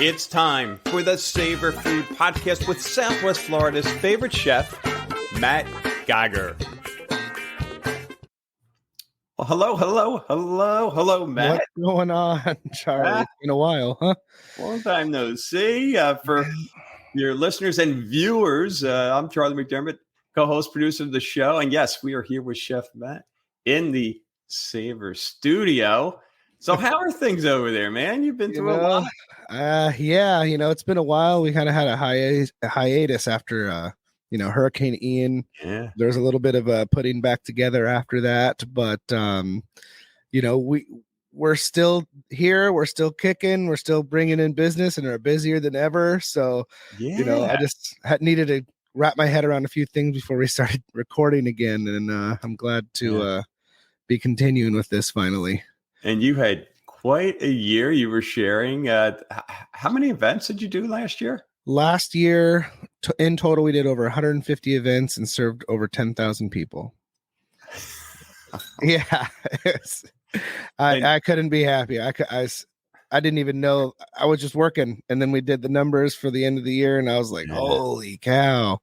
It's time for the Savour Food Podcast with Southwest Florida's favorite chef, Matt Geiger. Well, hello, Matt. What's going on, Charlie? It's been a while, huh? Long time no see. For your listeners and viewers, I'm Charlie McDermott, co-host, producer of the show. And yes, we are here with Chef Matt in the Savour studio. So how are things over there, man? You've been through a lot. Yeah, it's been a while. We kind of had a hiatus after, Hurricane Ian. Yeah. There's a little bit of a putting back together after that, but we're still here. We're still kicking. We're still bringing in business and are busier than ever. So, I just needed to wrap my head around a few things before we started recording again. And I'm glad to be continuing with this finally. And you had quite a year. You were sharing. How many events did you do last year? Last year, in total, we did over 150 events and served over 10,000 people. Yeah, I couldn't be happy. I didn't even know. I was just working, and then we did the numbers for the end of the year, and I was like, "Holy cow!"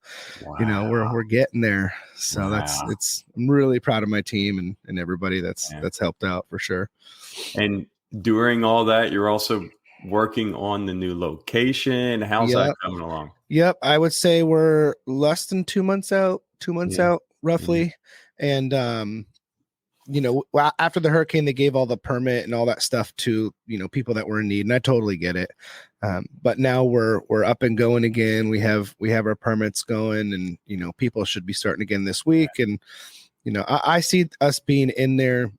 Wow. We're getting there. So I'm really proud of my team and everybody that's helped out for sure. And during all that, you're also working on the new location. How's that coming along? Yep. I would say we're less than 2 months out, roughly. And, after the hurricane, they gave all the permit and all that stuff to, people that were in need. And I totally get it. But now we're up and going again. We have our permits going and, people should be starting again this week. And, I see us being in there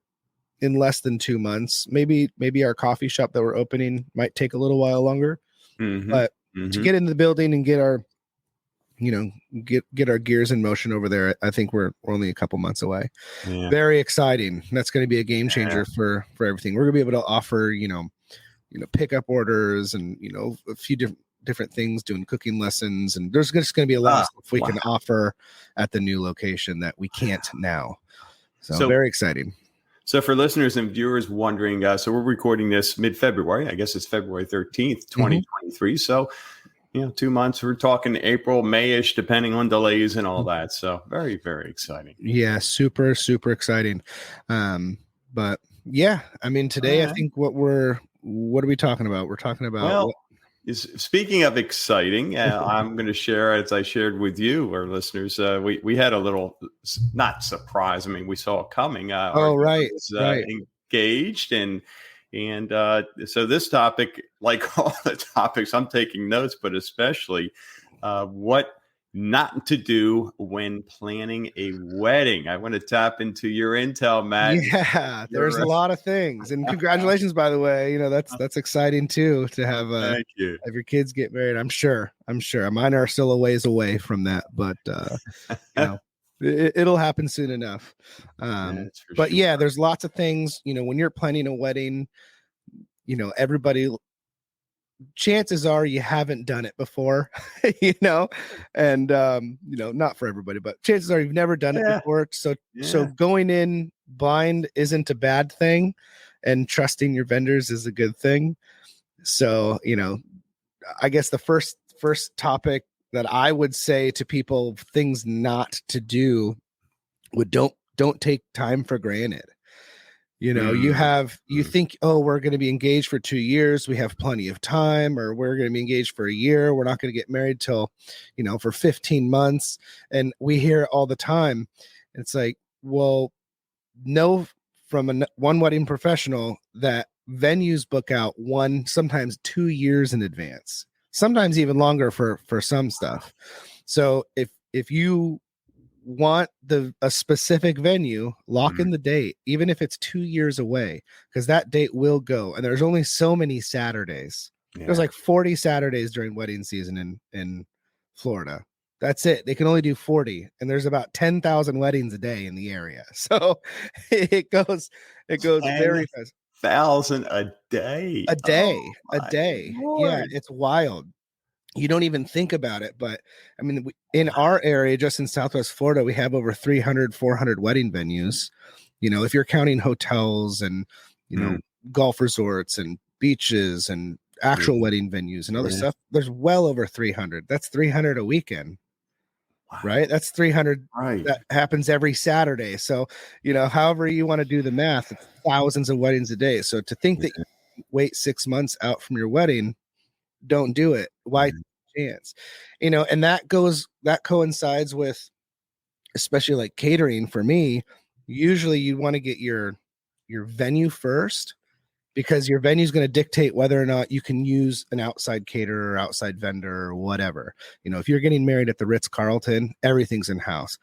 in less than 2 months. Maybe our coffee shop that we're opening might take a little while longer, but to get into the building and get our, get our gears in motion over there, I think we're only a couple months away. Yeah. Very exciting. That's going to be a game changer for everything. We're gonna be able to offer, pickup orders and, a few different things, doing cooking lessons. And there's just going to be a lot of stuff we can offer at the new location that we can't now. So very exciting. So for listeners and viewers wondering, so we're recording this mid-February. I guess it's February 13th, 2023. So, 2 months. We're talking April, May-ish, depending on delays and all that. So very, very exciting. Yeah, super, super exciting. But yeah, I mean, today I think what are we talking about? We're talking about speaking of exciting, I'm going to share, as I shared with you, our listeners, we had a little, not surprise. I mean, we saw it coming. Right. Engaged. And so this topic, like all the topics, I'm taking notes, but especially what not to do when planning a wedding. I want to tap into your intel, Matt. Yeah, there's a lot of things, and congratulations, by the way. That's exciting too to have have your kids get married. I'm sure. Mine are still a ways away from that, but it'll happen soon enough. But sure. There's lots of things. When you're planning a wedding, everybody. Chances are you haven't done it before, and not for everybody, but chances are you've never done it before. So going in blind isn't a bad thing, and trusting your vendors is a good thing. So, I guess the first topic that I would say to people, things not to do, would don't take time for granted. You think, we're going to be engaged for 2 years. We have plenty of time, or we're going to be engaged for a year. We're not going to get married till, for 15 months. And we hear it all the time. It's like, well, know from one wedding professional that venues book out 1, sometimes 2 years in advance, sometimes even longer for some stuff. So if you want a specific venue, lock in the date, even if it's 2 years away, because that date will go. And there's only so many Saturdays. There's like 40 Saturdays during wedding season in Florida. That's it. They can only do 40, and there's about 10,000 weddings a day in the area. So it goes very fast. 1,000 a day. A day. Lord. Yeah, it's wild. You don't even think about it, but I mean, in our area, just in Southwest Florida, we have over 300, 400 wedding venues. If you're counting hotels and golf resorts and beaches and actual wedding venues and other stuff, there's well over 300. That's 300 a weekend. Wow. Right? That's 300 Right. that happens every Saturday. So, however you want to do the math, it's thousands of weddings a day. So to think that you wait 6 months out from your wedding, don't do it. Why chance? And that coincides with, especially like catering for me, usually you want to get your venue first, because your venue is going to dictate whether or not you can use an outside caterer or outside vendor or whatever. If you're getting married at the Ritz-Carlton, everything's in house.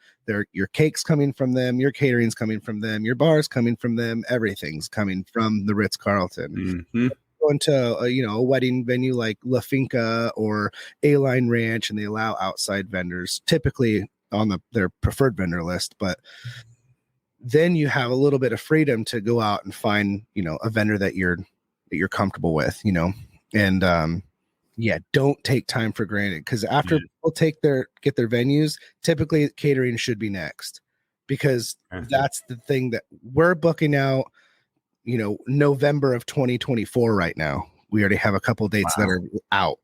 Your cake's coming from them, your catering's coming from them, your bar's coming from them, everything's coming from the Ritz-Carlton. Going to a wedding venue like La Finca or A-Line Ranch, and they allow outside vendors, typically on their preferred vendor list, but then you have a little bit of freedom to go out and find, a vendor that you're comfortable with, and don't take time for granted, because after people get their venues, typically catering should be next, because that's the thing that we're booking out, November of 2024 right now. We already have a couple dates that are out.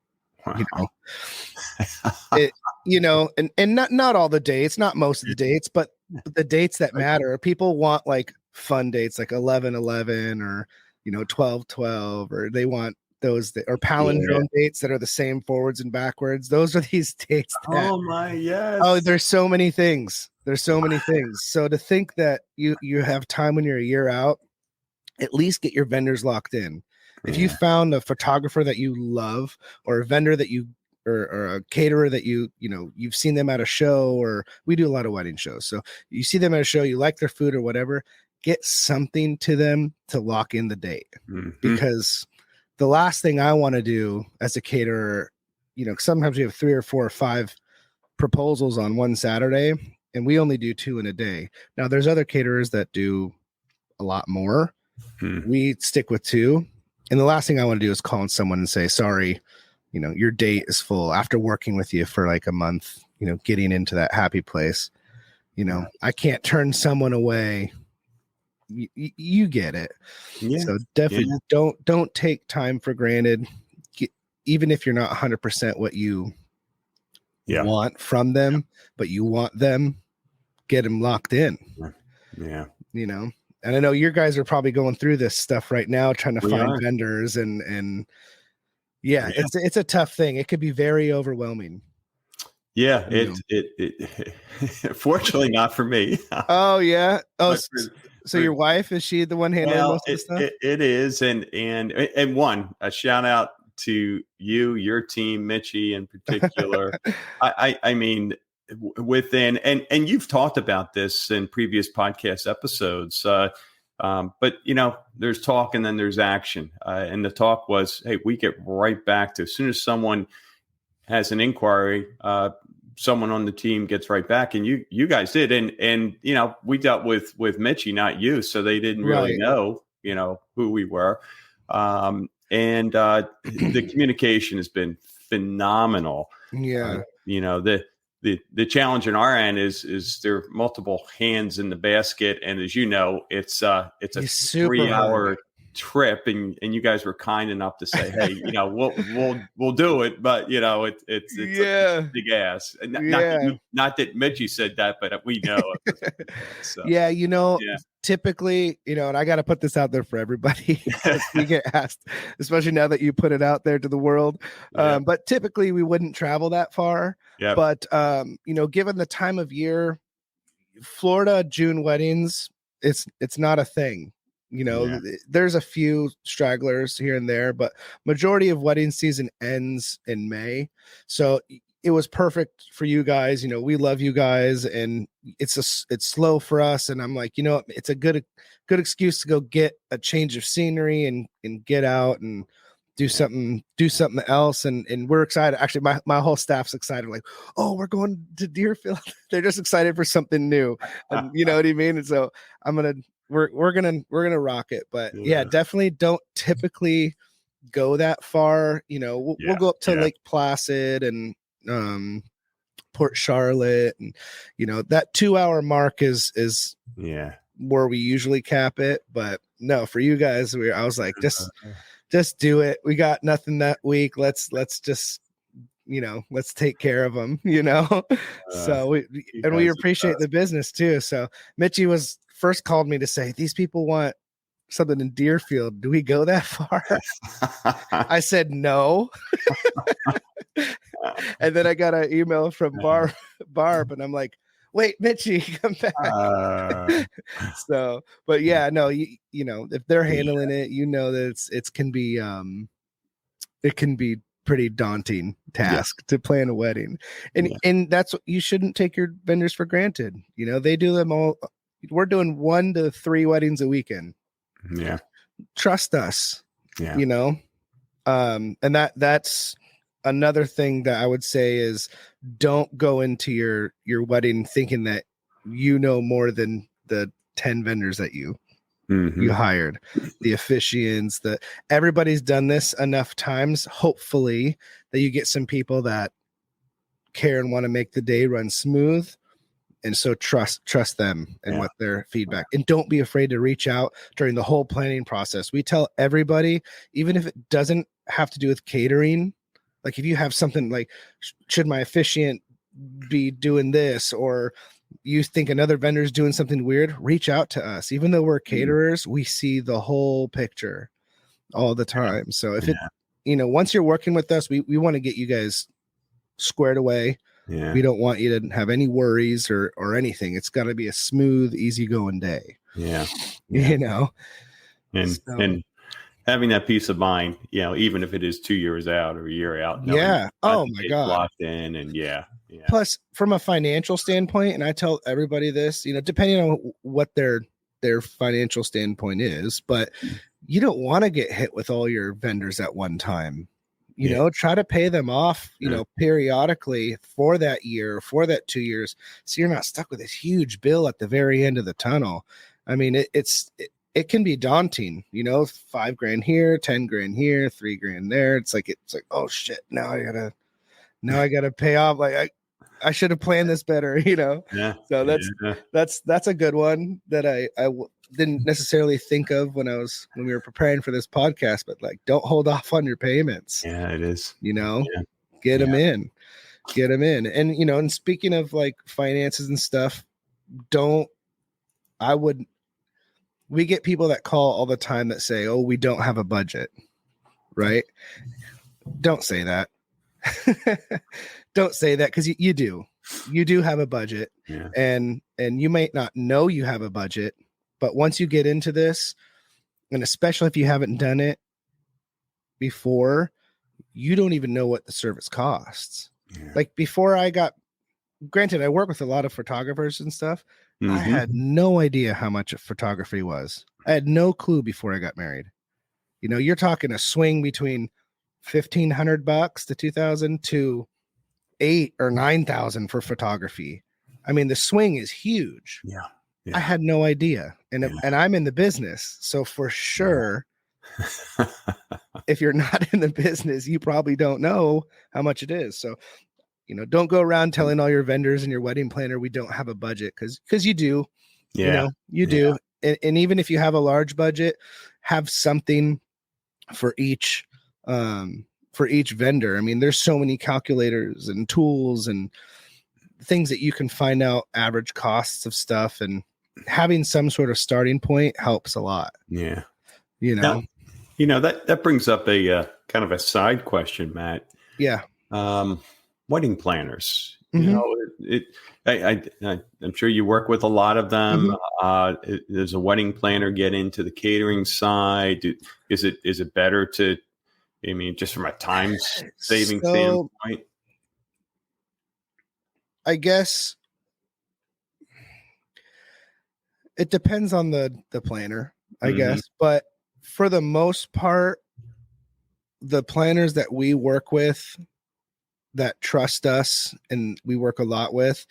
And not all the dates, not most of the dates, but the dates that matter. People want like fun dates, like 11/11 or 12/12, or they want those or palindrome dates that are the same forwards and backwards. Those are these dates there's so many things. So to think that you have time when you're a year out, at least get your vendors locked in. If you found a photographer that you love, or a vendor that you or a caterer that you've seen them at a show, or we do a lot of wedding shows, so you see them at a show, you like their food or whatever, get something to them to lock in the date. Because the last thing I want to do as a caterer, sometimes we have 3 or 4 or 5 proposals on one Saturday, and we only do 2 in a day. Now there's other caterers that do a lot more. We stick with 2. And the last thing I want to do is call someone and say, sorry, your date is full, after working with you for like a month, getting into that happy place. I can't turn someone away. You get it. So definitely don't take time for granted. Even if you're not 100% what you want from them, but you want them, get them locked in. And I know you guys are probably going through this stuff right now, trying to find vendors, and it's a tough thing. It could be very overwhelming. It fortunately not for me. Oh yeah. Oh, so your wife, is she the one handling most of the stuff? It is, and a shout out to your team, Mitchie in particular. I mean, within, and you've talked about this in previous podcast episodes, but there's talk and then there's action, and the talk was, hey, we get right back to, as soon as someone has an inquiry, someone on the team gets right back, and you guys did, and we dealt with Mitchie, not you, so they didn't really know who we were, and the communication has been phenomenal. The challenge on our end is there are multiple hands in the basket, and as you know, it's a 3-hour trip, and you guys were kind enough to say, hey, we'll do it, but it's a big ass. Not that Mitchie said that, but we know it. So, typically, and I got to put this out there for everybody. We get asked, especially now that you put it out there to the world. But typically we wouldn't travel that far. But given the time of year, Florida June weddings, it's not a thing. There's a few stragglers here and there, but majority of wedding season ends in May. So it was perfect for you guys. We love you guys, and it's slow for us. And I'm like, it's a good excuse to go get a change of scenery and get out and do something else. And we're excited. Actually, my whole staff's excited. Like, oh, we're going to Deerfield. They're just excited for something new. And you know what I mean? And so we're gonna rock it. But definitely don't typically go that far. We'll go up to Lake Placid and Port Charlotte, and that 2-hour mark is where we usually cap it. But no, for you guys, I was like, just just do it. We got nothing that week. Let's just, let's take care of them, So we appreciate the business too. So Mitchie was first called me to say, these people want something in Deerfield. Do we go that far? I said no. And then I got an email from Barb, and I'm like, wait, Mitchie, come back. So, but yeah, no, if they're handling it, that it can be pretty daunting task to plan a wedding. And that's what you shouldn't take your vendors for granted. They do them all. We're doing 1 to 3 weddings a weekend. Yeah. Trust us. Yeah. And that's another thing that I would say is don't go into your wedding thinking that more than the 10 vendors that you hired, the officiants, everybody's done this enough times, hopefully, that you get some people that care and want to make the day run smooth. And so trust them and what their feedback, and don't be afraid to reach out during the whole planning process. We tell everybody, even if it doesn't have to do with catering, like if you have something like, should my officiant be doing this, or you think another vendor is doing something weird, reach out to us. Even though we're caterers, we see the whole picture all the time. So if once you're working with us, we want to get you guys squared away. Yeah. We don't want you to have any worries or anything. It's got to be a smooth, easygoing day. Yeah. And having that peace of mind, even if it is 2 years out or a year out. Yeah. Oh my God. Locked in and yeah. Plus, from a financial standpoint, and I tell everybody this, depending on what their financial standpoint is, but you don't want to get hit with all your vendors at one time. Try to pay them off, periodically for that year, for that 2 years, so you're not stuck with this huge bill at the very end of the tunnel. I mean, it can be daunting, $5,000 here, $10,000 here, $3,000 there. It's like, oh shit, now I gotta pay off. Like I should have planned this better, Yeah. So that's a good one that I didn't necessarily think of when we were preparing for this podcast, but like, don't hold off on your payments. Yeah, it is. Get them in. And, and speaking of like finances and stuff, we get people that call all the time that say, oh, we don't have a budget, right? Don't say that. Don't say that, because you do have a budget. Yeah. And you might not know you have a budget, but once you get into this, and especially if you haven't done it before, you don't even know what the service costs. Yeah. Like before granted, I work with a lot of photographers and stuff. I had no idea how much photography was. I had no clue before I got married. You're talking a swing between $1,500 to $2,000 to $8,000 or $9,000 for photography. I mean, the swing is huge. Yeah. I had no idea. And I'm in the business. So for sure, if you're not in the business, you probably don't know how much it is. So, don't go around telling all your vendors and your wedding planner, we don't have a budget, because you do. Yeah. You do. And even if you have a large budget, have something for each vendor. I mean, there's so many calculators and tools and things that you can find out average costs of stuff, and having some sort of starting point helps a lot. Yeah. Now, that brings up a kind of a side question, Matt. Yeah. Wedding planners, I'm sure you work with a lot of them. Does a wedding planner get into the catering side? Is it better to, just from a time saving standpoint? I guess it depends on the planner, I guess. But for the most part, the planners that we work with that trust us and we work a lot with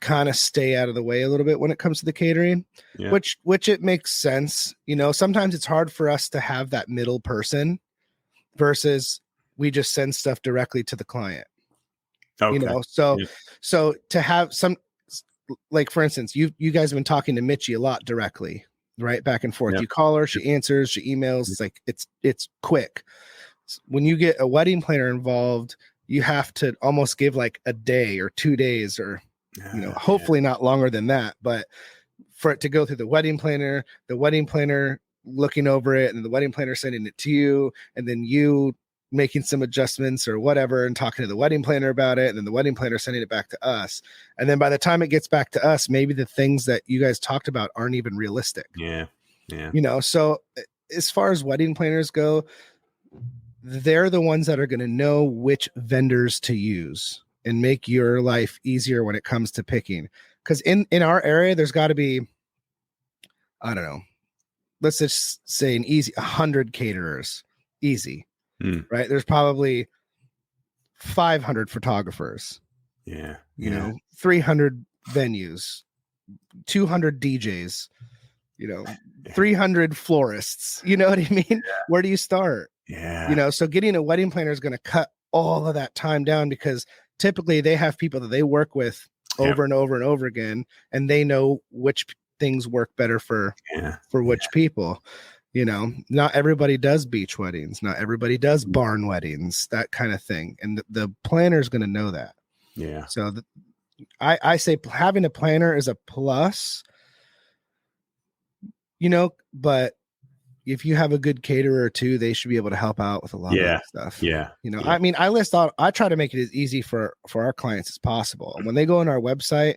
kind of stay out of the way a little bit when it comes to the catering, which it makes sense. Sometimes it's hard for us to have that middle person versus we just send stuff directly to the client. Okay. So to have some, like, for instance, you guys have been talking to Mitchie a lot directly. right? Back and forth. Yep. You call her, she answers, she emails. It's like it's quick. When you get a wedding planner involved, you have to almost give like a day or 2 days, or hopefully not longer than that, but for it to go through the wedding planner looking over it, and the wedding planner sending it to you, and then you making some adjustments or whatever and talking to the wedding planner about it, and then the wedding planner sending it back to us. And then by the time it gets back to us, maybe the things that you guys talked about aren't even realistic. Yeah. So as far as wedding planners go, they're the ones that are going to know which vendors to use and make your life easier when it comes to picking. Because in our area, there's got to be, I don't know, let's just say 100 caterers, easy, right? There's probably 500 photographers, 300 venues, 200 DJs, 300 florists. You know what I mean? Yeah. Where do you start? Yeah. So getting a wedding planner is going to cut all of that time down, because typically they have people that they work with over and over and over again, and they know which things work better for which people. Not everybody does beach weddings, not everybody does barn weddings, that kind of thing, and the planner is going to know that. So I say having a planner is a plus, but if you have a good caterer too, they should be able to help out with a lot of that stuff. I mean, I try to make it as easy for our clients as possible. When they go on our website,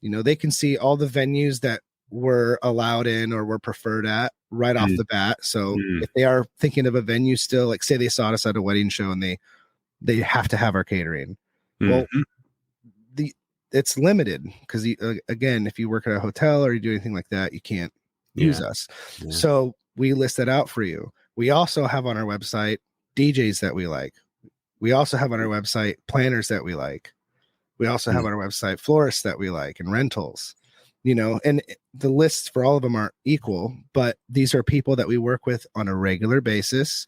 they can see all the venues that we're allowed in or we're preferred at right off the bat. So if they are thinking of a venue still, like say they saw us at a wedding show and they have to have our catering. Well, it's limited because again, if you work at a hotel or you do anything like that, you can't use us. So we list that out for you. We also have on our website DJs that we like. We also have on our website planners that we like. We also have on our website florists that we like, and rentals, and the lists for all of them aren't equal, but these are people that we work with on a regular basis.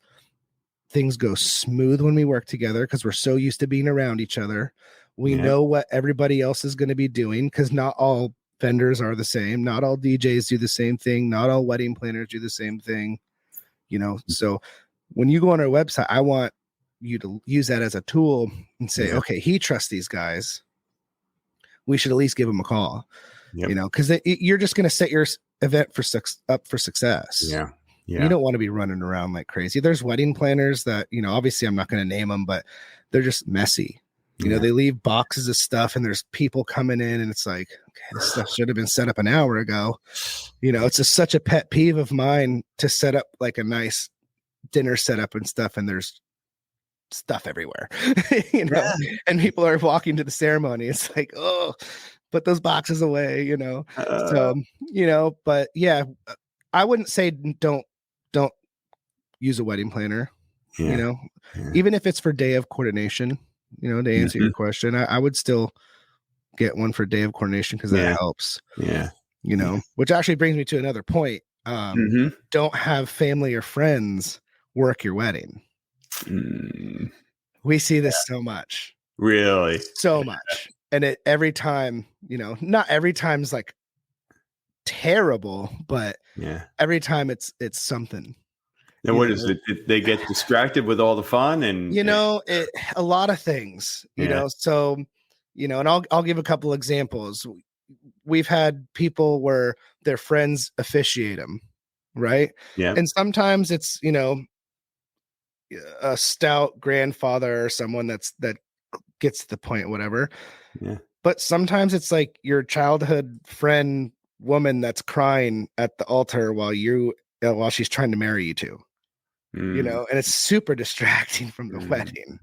Things go smooth when we work together because we're so used to being around each other. We know what everybody else is going to be doing, because not all vendors are the same. Not all DJs do the same thing. Not all wedding planners do the same thing. So when you go on our website, I want you to use that as a tool and say, okay, he trusts these guys. We should at least give him a call, because you're just going to set your event up for success. You don't want to be running around like crazy. There's wedding planners that, obviously I'm not going to name them, but they're just messy. They leave boxes of stuff and there's people coming in and it's like, okay, this stuff should have been set up an hour ago. It's just such a pet peeve of mine to set up like a nice dinner setup and stuff, and there's stuff everywhere, and people are walking to the ceremony. It's like, oh, put those boxes away, but yeah, I wouldn't say don't use a wedding planner, even if it's for day of coordination, to answer your question, I would still get one for day of coordination, because that helps, which actually brings me to another point. Don't have family or friends work your wedding. We see this so much, really so much. And every time, not every time is like terrible, but every time it's something. And what is it? They get distracted with all the fun and a lot of things, so, and I'll give a couple examples. We've had people where their friends officiate them, right? And sometimes it's, a stout grandfather or someone that gets to the point, whatever. But sometimes it's like your childhood friend woman that's crying at the altar while she's trying to marry you too. And it's super distracting from the wedding,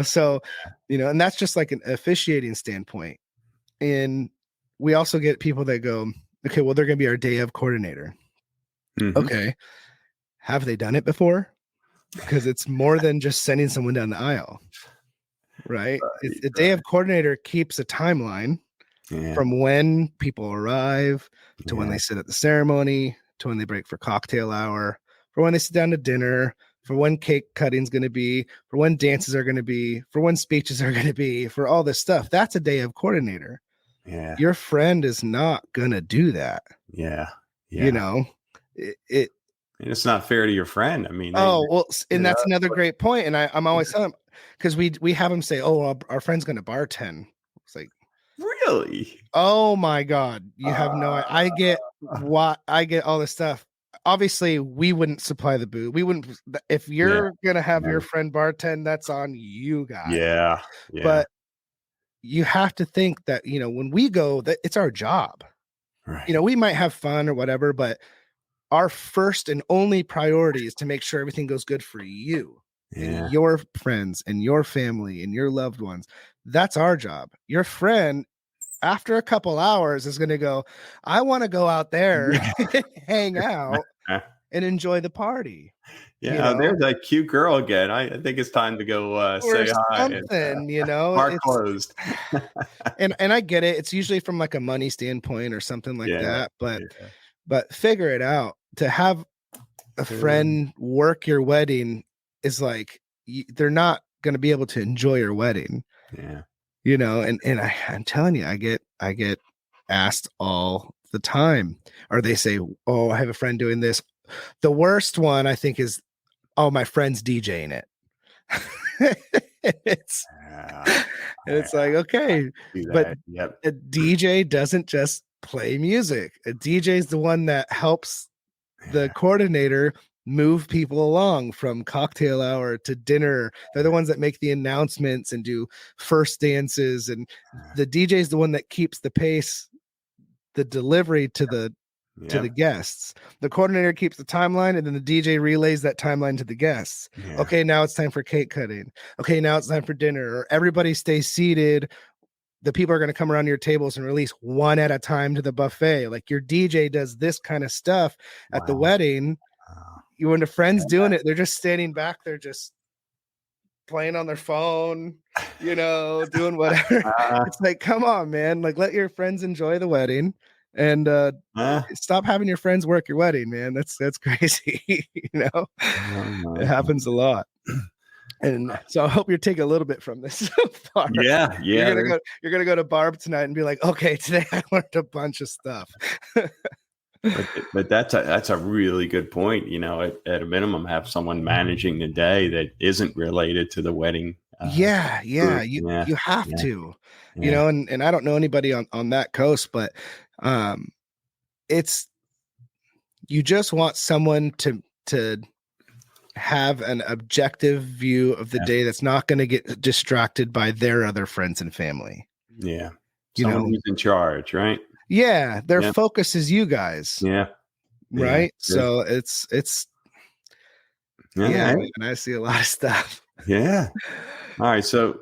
so, and that's just like an officiating standpoint. And we also get people that go, okay, well, they're going to be our day of coordinator. Okay. Have they done it before? Because it's more than just sending someone down the aisle, right? The day of coordinator keeps a timeline from when people arrive to when they sit at the ceremony, to when they break for cocktail hour, for when they sit down to dinner, for when cake cutting's going to be, for when dances are going to be, for when speeches are going to be, for all this stuff. That's a day of coordinator. Your friend is not going to do that. you Yeah. know, it And it's not fair to your friend. I mean, they, oh well, you and know, that's another great point. And I'm always telling them, because we have them say, oh, our friend's gonna bartend. It's like, really? oh my god, you have no Uh, I get all this stuff. Obviously, we wouldn't supply the booze. We wouldn't. If yeah. you're gonna have your No. friend bartend, that's on you guys. Yeah. Yeah. But you have to think that, when we go, that it's our job. Right. We might have fun or whatever, but our first and only priority is to make sure everything goes good for you and Yeah. your friends and your family and your loved ones. That's our job. Your friend, after a couple hours, is going to go, I want to go out there, hang out, and enjoy the party. Yeah. There's that cute girl again. I think it's time to go Or say hi. And, something, bar it's closed. and I get it. It's usually from like a money standpoint or something like Yeah. that, but Yeah. figure it out. To have a friend work your wedding is like, they're not going to be able to enjoy your wedding. Yeah. And I'm telling you, I get asked all the time, or they say, oh, I have a friend doing this. The worst one I think is, oh, my friend's DJing it. it's like, okay, but Yep. a DJ doesn't just play music. A DJ is the one that helps the coordinator move people along from cocktail hour to dinner. They're the ones that make the announcements and do first dances, and the DJ is the one that keeps the pace, the delivery to the guests. The coordinator keeps the timeline, and then the DJ relays that timeline to the guests. Yeah. Okay, now it's time for cake cutting. Okay, now it's time for dinner. Or everybody stays seated. The people are going to come around your tables and release one at a time to the buffet. Like, your DJ does this kind of stuff at the wedding. You, when the friends doing it, they're just standing back. They're just playing on their phone, doing whatever. It's like, come on, man. Like, let your friends enjoy the wedding, and stop having your friends work your wedding, man. That's crazy. It happens a lot. And so I hope you're taking a little bit from this so far. Yeah. You're gonna go to Barb tonight and be like, okay, today I learned a bunch of stuff. But that's a really good point. At a minimum, have someone managing the day that isn't related to the wedding. You have to, and I don't know anybody on that coast, but it's, you just want someone to have an objective view of the day that's not going to get distracted by their other friends and family. Yeah. Someone who's in charge, right? Yeah. Their focus is you guys. Yeah. Right. So it's and I see a lot of stuff. Yeah. All right. So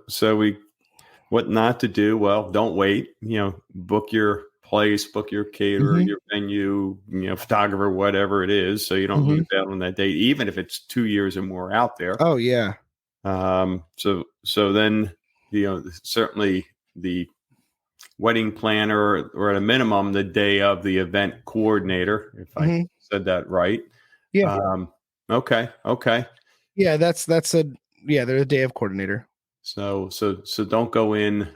what not to do? Well, don't wait. Book your place, book your caterer, your venue, photographer, whatever it is, so you don't lose out on that date, even if it's 2 years or more out there. Oh yeah. So then, certainly the wedding planner, or at a minimum, the day of the event coordinator, if I said that right. Yeah. Okay. Yeah, they're a day of coordinator. So don't go in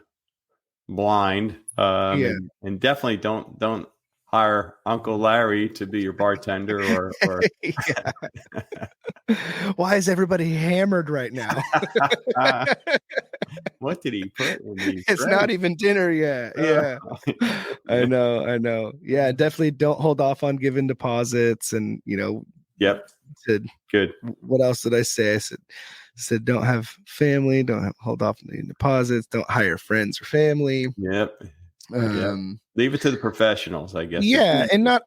blind. And definitely don't hire Uncle Larry to be your bartender or Why is everybody hammered right now? What did he put in these? It's not even dinner yet. Yeah. I know. Yeah, definitely don't hold off on giving deposits, and Yep. Good. What else did I say? I said don't have family, hold off on the deposits, don't hire friends or family. Yep. Leave it to the professionals, I guess. Yeah, and not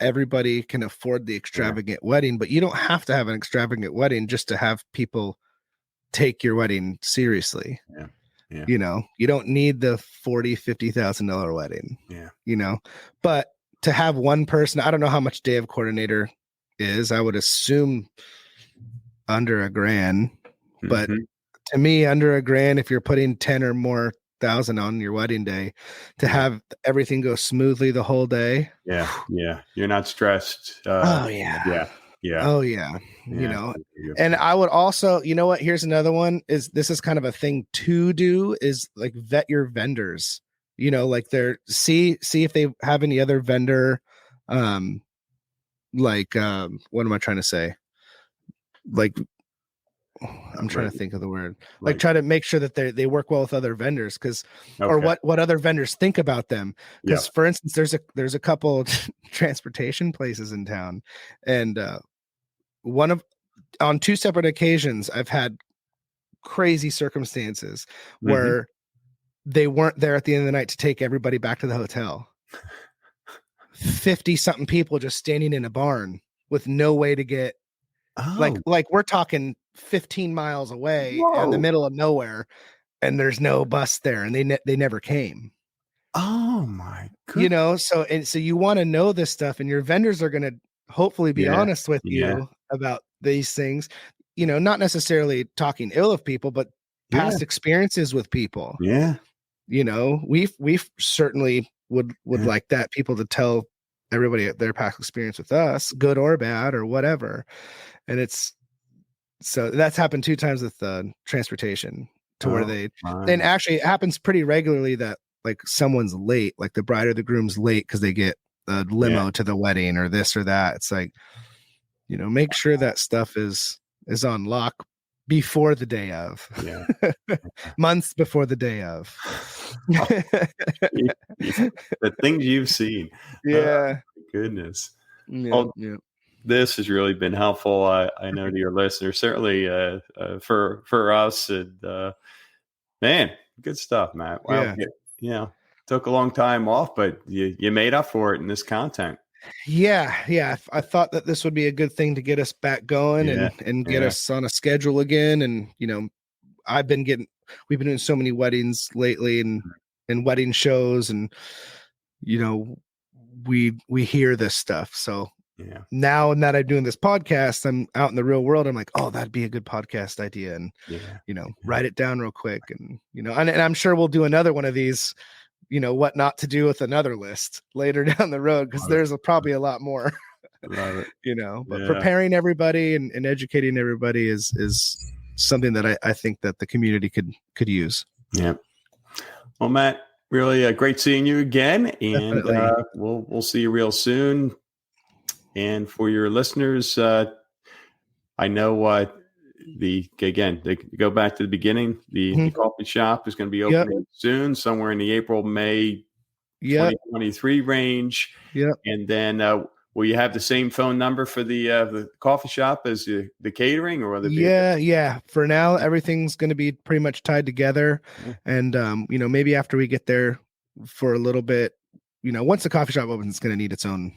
everybody can afford the extravagant wedding, but you don't have to have an extravagant wedding just to have people take your wedding seriously. Yeah. You don't need the $40,000-$50,000 wedding. Yeah. But to have one person, I don't know how much day of coordinator is. I would assume under $1,000, but to me, under $1,000, if you're putting 10 or more thousand on your wedding day, to have everything go smoothly the whole day. Yeah. You're not stressed. Yeah. And I would also, here's another one, this is kind of a thing to do, is like vet your vendors, like see if they have any other vendor What am I trying to say? Like, I'm trying to think of the word. Like try to make sure that they work well with other vendors, because or what other vendors think about them. Because for instance, there's a couple transportation places in town, and on 2 separate occasions I've had crazy circumstances where they weren't there at the end of the night to take everybody back to the hotel. 50 something people just standing in a barn with no way to get like we're talking 15 miles away in the middle of nowhere, and there's no bus there, and they never came. Oh my goodness. So you want to know this stuff, and your vendors are going to hopefully be honest with you about these things, not necessarily talking ill of people, but past experiences with people. We've certainly would like that, people to tell everybody their past experience with us, good or bad or whatever. And so that's happened 2 times with transportation, to where and actually it happens pretty regularly that like someone's late, like the bride or the groom's late because they get a limo to the wedding or this or that. It's like, make sure that stuff is on lock before the day of, months before the day of. The things you've seen. Goodness. This has really been helpful. I know to your listeners, certainly for us, and man, good stuff, Matt. Wow. Took a long time off, but you made up for it in this content. I thought that this would be a good thing to get us back going and get us on a schedule again. And we've been doing so many weddings lately and wedding shows, and we hear this stuff. So now that I'm doing this podcast, I'm out in the real world. I'm like, oh, that'd be a good podcast idea, and write it down real quick, and and I'm sure we'll do another one of these, what not to do with another list later down the road, because there's probably a lot more. But preparing everybody and educating everybody is something that I think that the community could use. Well, Matt, really great seeing you again, and we'll see you real soon. And for your listeners, I know they go back to the beginning. The coffee shop is going to be opening soon, somewhere in the April-May 2023 range. And then will you have the same phone number for the coffee shop as the catering, or other? For now, everything's going to be pretty much tied together. And maybe after we get there for a little bit, once the coffee shop opens, it's going to need its own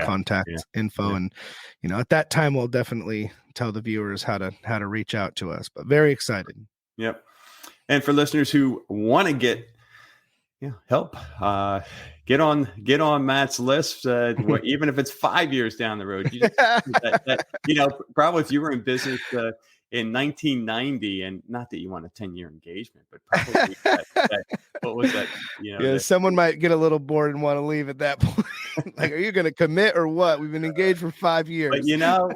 contact info. And, at that time, we'll definitely tell the viewers how to reach out to us, but very excited. And for listeners who want to get help, get on Matt's list, even if it's 5 years down the road. Probably if you were in business in 1990, and not that you want a 10-year engagement, but probably what was that? Someone might get a little bored and want to leave at that point. Like, are you going to commit or what? We've been engaged for 5 years. But to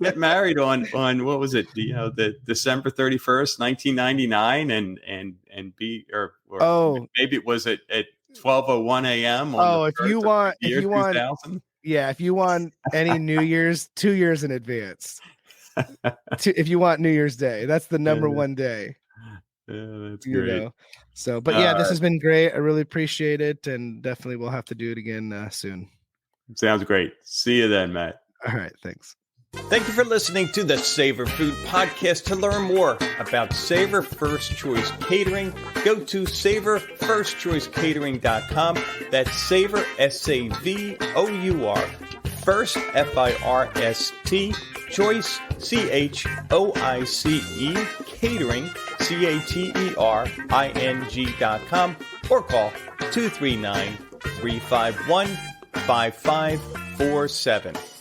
get married on what was it? The December 31st, 1999, and be or maybe it was at 12:01 a.m. if you want any New Year's, 2 years in advance. If you want New Year's Day, that's the number one day. That's great. So, but this has been great. I really appreciate it, and definitely we'll have to do it again soon. Sounds great. See you then, Matt. All right, thanks. Thank you for listening to the Savour Food Podcast. To learn more about Savour First Choice Catering, go to SavourFirstChoiceCatering.com. That's Savour, SAVOUR, First, FIRST, Choice, CHOICE, Catering, CATERING.com, or call 239-351-5547.